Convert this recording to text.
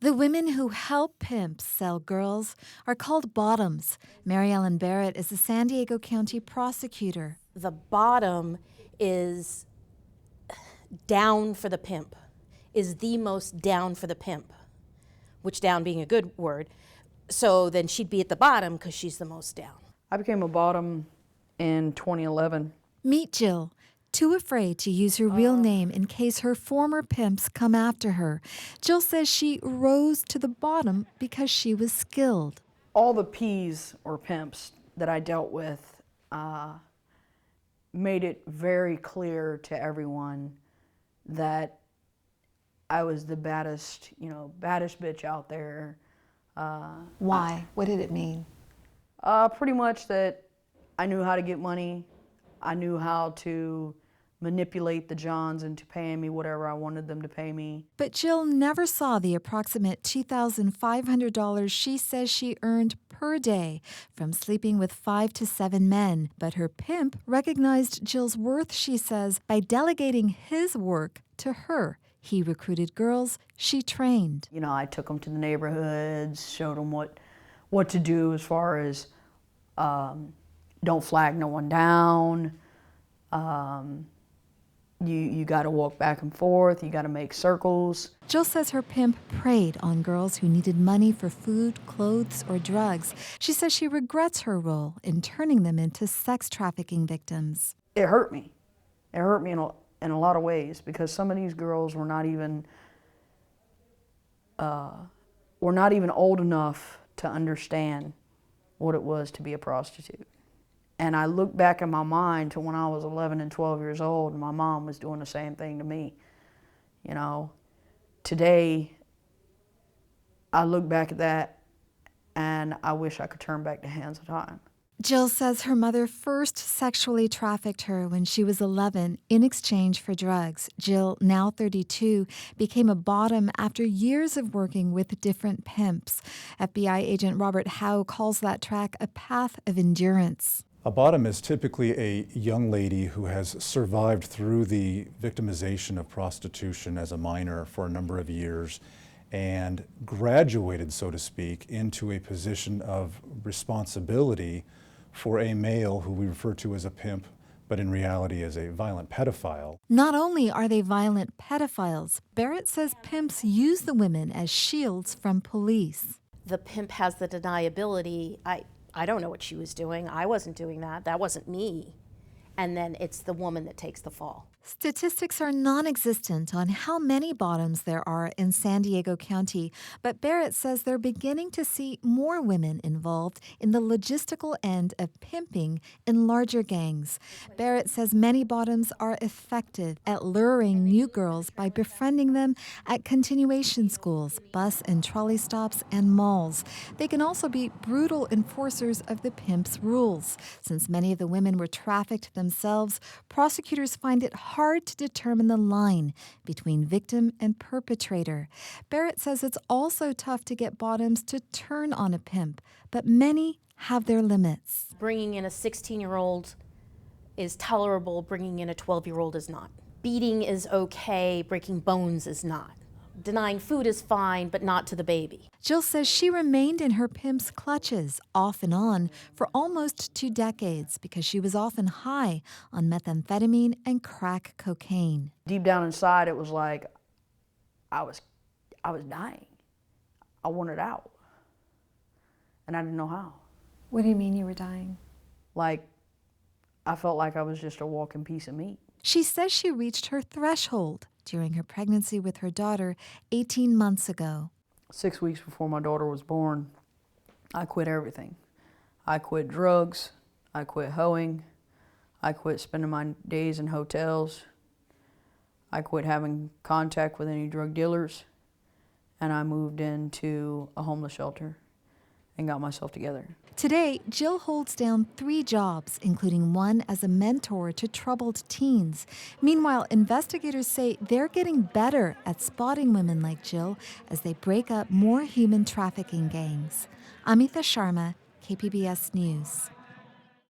The women who help pimps sell girls are called bottoms. Mary Ellen Barrett is the San Diego County prosecutor. The bottom is down for the pimp, is the most down for the pimp, which down being a good word. So then she'd be at the bottom because she's the most down. I became a bottom in 2011. Meet Jill, too afraid to use her real name in case her former pimps come after her. Jill says she rose to the bottom because she was skilled. All the P's or pimps that I dealt with made it very clear to everyone that I was the baddest bitch out there. Why? What did it mean? Pretty much that I knew how to get money. I knew how to manipulate the Johns into paying me whatever I wanted them to pay me. But Jill never saw the approximate $2,500 she says she earned per day from sleeping with 5 to 7 men. But her pimp recognized Jill's worth, she says, by delegating his work to her. He recruited girls she trained. You know, I took them to the neighborhoods, showed them what to do as far as don't flag no one down. You got to walk back and forth. You got to make circles. Jill says her pimp preyed on girls who needed money for food, clothes, or drugs. She says she regrets her role in turning them into sex trafficking victims. It hurt me. It hurt me in a lot of ways because some of these girls were not even old enough to understand what it was to be a prostitute. And I look back in my mind to when I was 11 and 12 years old and my mom was doing the same thing to me. You know, today I look back at that and I wish I could turn back the hands of time. Jill says her mother first sexually trafficked her when she was 11 in exchange for drugs. Jill, now 32, became a bottom after years of working with different pimps. FBI agent Robert Howe calls that track a path of endurance. A bottom is typically a young lady who has survived through the victimization of prostitution as a minor for a number of years and graduated, so to speak, into a position of responsibility for a male who we refer to as a pimp, but in reality as a violent pedophile. Not only are they violent pedophiles, Barrett says pimps use the women as shields from police. The pimp has the deniability. I don't know what she was doing. I wasn't doing that. That wasn't me. And then it's the woman that takes the fall. Statistics are non-existent on how many bottoms there are in San Diego County, but Barrett says they're beginning to see more women involved in the logistical end of pimping in larger gangs. Barrett says many bottoms are effective at luring new girls by befriending them at continuation schools, bus and trolley stops, and malls. They can also be brutal enforcers of the pimp's rules. Since many of the women were trafficked themselves, prosecutors find it hard to determine the line between victim and perpetrator. Barrett says it's also tough to get bottoms to turn on a pimp, but many have their limits. Bringing in a 16-year-old is tolerable, bringing in a 12-year-old is not. Beating is okay, breaking bones is not. Denying food is fine, but not to the baby. Jill says she remained in her pimp's clutches, off and on, for almost 2 decades because she was often high on methamphetamine and crack cocaine. Deep down inside, it was like I was dying. I wanted out, and I didn't know how. What do you mean you were dying? Like, I felt like I was just a walking piece of meat. She says she reached her threshold during her pregnancy with her daughter 18 months ago. 6 weeks before my daughter was born, I quit everything. I quit drugs, I quit hoeing, I quit spending my days in hotels, I quit having contact with any drug dealers, and I moved into a homeless shelter and got myself together. Today, Jill holds down 3 jobs, including one as a mentor to troubled teens. Meanwhile, investigators say they're getting better at spotting women like Jill as they break up more human trafficking gangs. Amita Sharma, KPBS News.